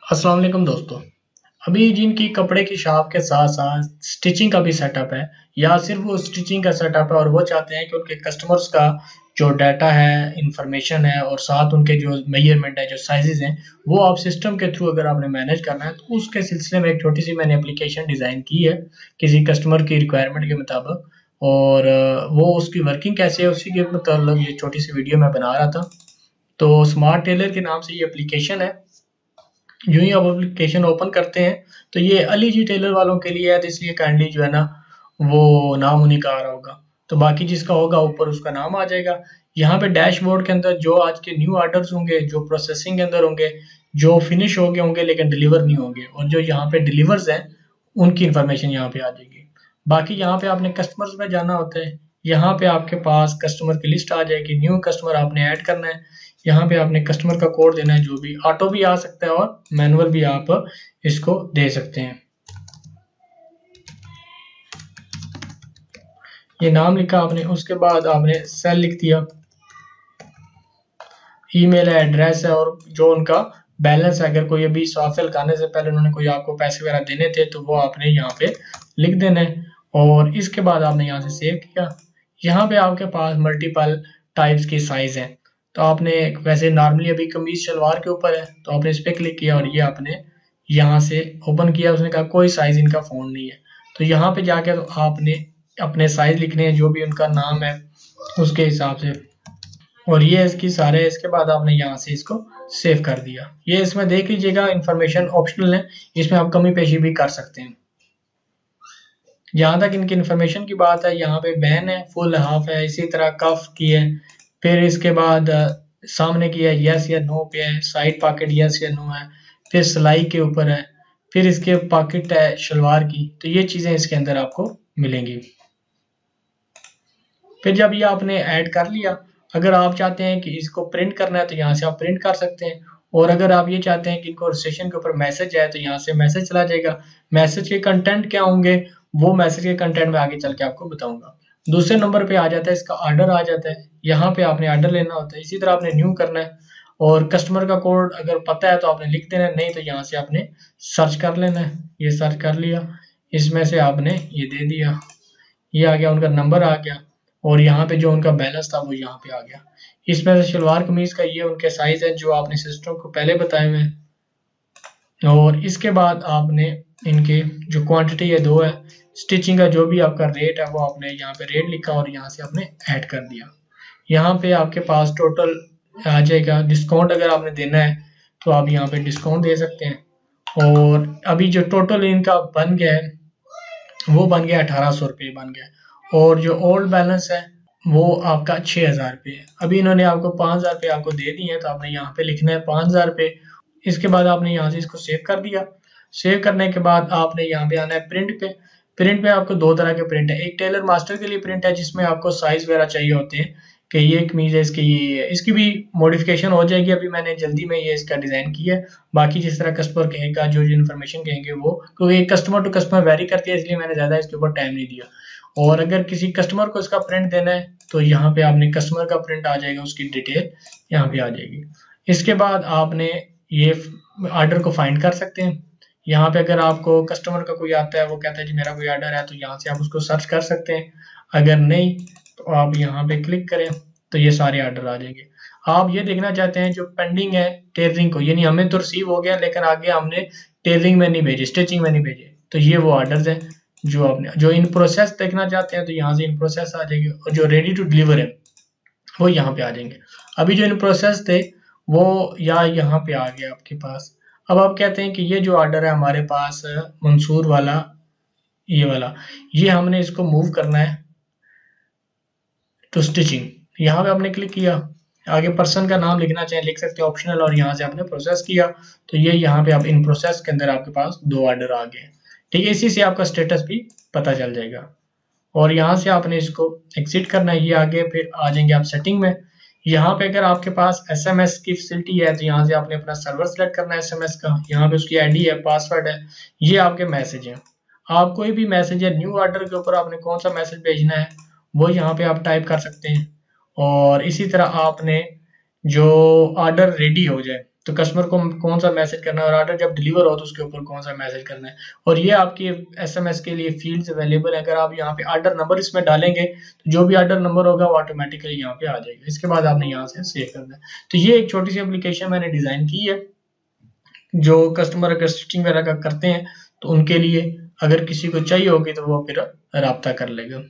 अस्सलाम वालेकुम दोस्तों। अभी जिनकी कपड़े की शॉप के साथ साथ स्टिचिंग का भी सेटअप है या सिर्फ वो स्टिचिंग का सेटअप है और वो चाहते हैं कि उनके कस्टमर्स का जो डाटा है, इंफॉर्मेशन है और साथ उनके जो मेजरमेंट है, जो साइजेस हैं, वो आप सिस्टम के थ्रू अगर आपने मैनेज करना है तो उसके सिलसिले में एक छोटी सी मैंने एप्लीकेशन डिज़ाइन की है किसी कस्टमर की रिक्वायरमेंट के मुताबिक। और वो उसकी वर्किंग कैसे है उसी के मतलब ये छोटी सी वीडियो मैं बना रहा था। तो स्मार्ट टेलर के नाम से ये एप्लीकेशन है। यूँ ही आप एप्लीकेशन ओपन करते हैं तो ये अली जी टेलर वालों के लिए है, तो इसलिए काइंडली जो है ना वो नाम उन्हीं का आ रहा होगा। तो बाकी जिसका होगा ऊपर उसका नाम आ जाएगा। यहाँ पे डैशबोर्ड के अंदर जो आज के न्यू ऑर्डर्स होंगे, जो प्रोसेसिंग के अंदर होंगे, जो फिनिश हो गए होंगे लेकिन डिलीवर नहीं होंगे और जो यहाँ पे डिलीवर्स हैं उनकी इंफॉर्मेशन यहाँ पे आ जाएगी। बाकी यहाँ पे आपने कस्टमर्स में जाना होता है, यहाँ पे आपके पास कस्टमर की लिस्ट आ जाएगी, न्यू कस्टमर आपने ऐड करना है। यहाँ पे आपने कस्टमर का कोड देना है, जो भी ऑटो भी आ सकता है और मैनुअल भी आप इसको दे सकते हैं। ये नाम लिखा आपने, उसके बाद आपने सेल लिख दिया, ईमेल है, एड्रेस है और जो उनका बैलेंस है, अगर कोई अभी सॉफ्टवेयर लगाने से पहले उन्होंने कोई आपको पैसे वगैरह देने थे तो वो आपने यहाँ पे लिख देना है। और इसके बाद आपने यहाँ से सेव किया। यहाँ पे आपके पास मल्टीपल टाइप्स की साइज है, तो आपने वैसे नॉर्मली अभी कमीज शलवार के ऊपर है तो आपने इस पर क्लिक किया और ये आपने यहाँ से ओपन किया। उसने कहा कोई साइज इनका फोन नहीं है, तो यहाँ पे जाके तो आपने अपने साइज लिखने हैं, जो भी उनका नाम है उसके हिसाब से। और ये इसकी सारे, इसके बाद आपने यहाँ से इसको सेव कर दिया। ये इसमें देख लीजिएगा, इंफॉर्मेशन ऑप्शनल है, इसमें आप कमी पेशी भी कर सकते हैं। जहाँ तक इनकी इंफॉर्मेशन की बात है, यहाँ पे बैन है, फुल हाफ है, इसी तरह कफ की है, फिर इसके बाद सामने की है, यस या नो पे है, साइड पॉकेट यस या नो है, फिर सिलाई के ऊपर है, फिर इसके पॉकेट है शलवार की। तो ये चीजें इसके अंदर आपको मिलेंगी। फिर जब ये आपने ऐड कर लिया, अगर आप चाहते हैं कि इसको प्रिंट करना है तो यहाँ से आप प्रिंट कर सकते हैं। और अगर आप ये चाहते हैं कि इनको रजिस्ट्रेशन के ऊपर मैसेज आए तो यहाँ से मैसेज चला जाएगा। मैसेज के कंटेंट क्या होंगे वो मैसेज के कंटेंट में आगे चल के आपको बताऊंगा। दूसरे नंबर पे आ जाता है इसका ऑर्डर आ जाता है, यहाँ पे आपने ऑर्डर लेना होता है, इसी तरह आपने न्यू करना है। और कस्टमर का कोड अगर पता है तो आपने लिख देना है, नहीं तो यहाँ से आपने सर्च कर लेना है। ये सर्च कर लिया, इसमें से आपने ये दे दिया, ये आ गया, उनका नंबर आ गया और यहाँ पे जो उनका बैलेंस था वो यहाँ पे आ गया। इसमें से शलवार कमीज का ये उनके साइज है जो आपने सिस्टम को पहले बताए हुए हैं। और इसके बाद आपने इनके जो क्वांटिटी है 2 है, स्टिचिंग का जो भी आपका रेट है वो आपने यहाँ पे रेट लिखा और यहाँ से आपने ऐड कर दिया। यहाँ पे आपके पास टोटल आ जाएगा। डिस्काउंट अगर आपने देना है तो आप यहाँ पे डिस्काउंट दे सकते हैं। और अभी जो टोटल इनका बन गया है वो बन गया 1800 रुपये बन गया। और जो ओल्ड बैलेंस है वो आपका 6000 रुपये है। अभी इन्होंने आपको 5000 रुपये आपको दे दिए हैं तो आपने यहाँ पे लिखना है 5000 रुपये। इसके बाद आपने यहाँ से इसको सेव कर दिया। सेव करने के बाद आपने यहाँ पे आना है प्रिंट पे। प्रिंट में आपको 2 तरह के प्रिंट है, एक टेलर मास्टर के लिए प्रिंट है जिसमें आपको साइज वगैरह चाहिए होते हैं कि ये कमीज है इसकी, ये है, इसकी भी मॉडिफिकेशन हो जाएगी। अभी मैंने जल्दी में ये इसका डिजाइन किया है। बाकी जिस तरह कस्टमर कहेगा, जो जो इन्फॉर्मेशन कहेंगे वो, क्योंकि कस्टमर टू कस्टमर वेरी करती है इसलिए मैंने ज्यादा इसके ऊपर टाइम नहीं दिया। और अगर किसी कस्टमर को इसका प्रिंट देना है तो यहाँ पे आपने कस्टमर का प्रिंट आ जाएगा, उसकी डिटेल यहाँ पे आ जाएगी। इसके बाद आपने ये ऑर्डर को फाइंड कर सकते हैं। यहाँ पे अगर आपको कस्टमर का कोई आता है, वो कहता है जी मेरा कोई ऑर्डर है, तो यहाँ से आप उसको सर्च कर सकते हैं। अगर नहीं तो आप यहाँ पे क्लिक करें तो ये सारे ऑर्डर आ जाएंगे। आप ये देखना चाहते हैं जो पेंडिंग है टेलरिंग को, यानी हमें तो रिसीव हो गया लेकिन आगे हमने टेलरिंग में नहीं भेजे, स्टिचिंग में नहीं भेजे, तो ये वो ऑर्डर्स हैं जो आपने, जो इन प्रोसेस देखना चाहते हैं तो यहाँ से इन प्रोसेस आ जाएंगे और जो रेडी टू डिलीवर है वो यहाँ पे आ जाएंगे। अभी जो इन प्रोसेस थे वो या यहाँ पे आ गया आपके पास। अब आप कहते हैं कि ये जो ऑर्डर है हमारे पास मंसूर वाला, ये वाला, ये हमने इसको मूव करना है टू स्टिचिंग। यहाँ पे आपने क्लिक किया, आगे पर्सन का नाम लिखना चाहे लिख सकते हैं, ऑप्शनल, और यहाँ से आपने प्रोसेस किया तो ये यहाँ पे आप इन प्रोसेस के अंदर आपके पास 2 ऑर्डर आ गए। ठीक है, इसी से आपका स्टेटस भी पता चल जाएगा। और यहाँ से आपने इसको एग्जिट करना है, ये आगे फिर आ जाएंगे आप सेटिंग में। यहाँ पे अगर आपके पास SMS की फैसिलिटी है तो यहाँ से आपने अपना सर्वर सेलेक्ट करना है SMS का। यहाँ पे उसकी ID है, पासवर्ड है, ये आपके मैसेज है। आप कोई भी मैसेज है न्यू ऑर्डर के ऊपर आपने कौन सा मैसेज भेजना है वो यहाँ पे आप टाइप कर सकते हैं। और इसी तरह आपने जो ऑर्डर रेडी हो जाए तो कस्टमर को कौन सा मैसेज करना है, और ऑर्डर जब डिलीवर हो तो उसके ऊपर कौन सा मैसेज करना है। और ये आपकी एसएमएस के लिए फील्ड्स अवेलेबल है। अगर आप यहाँ पे ऑर्डर नंबर इसमें डालेंगे तो जो भी ऑर्डर नंबर होगा वो ऑटोमेटिकली यहाँ पे आ जाएगा। इसके बाद आपने यहाँ से सेव करना है। तो ये एक छोटी सी एप्लीकेशन मैंने डिजाइन की है जो कस्टमर अगर स्टिचिंग वगैरह का करते हैं तो उनके लिए, अगर किसी को चाहिए होगी तो वो फिर राब्ता कर लेगा।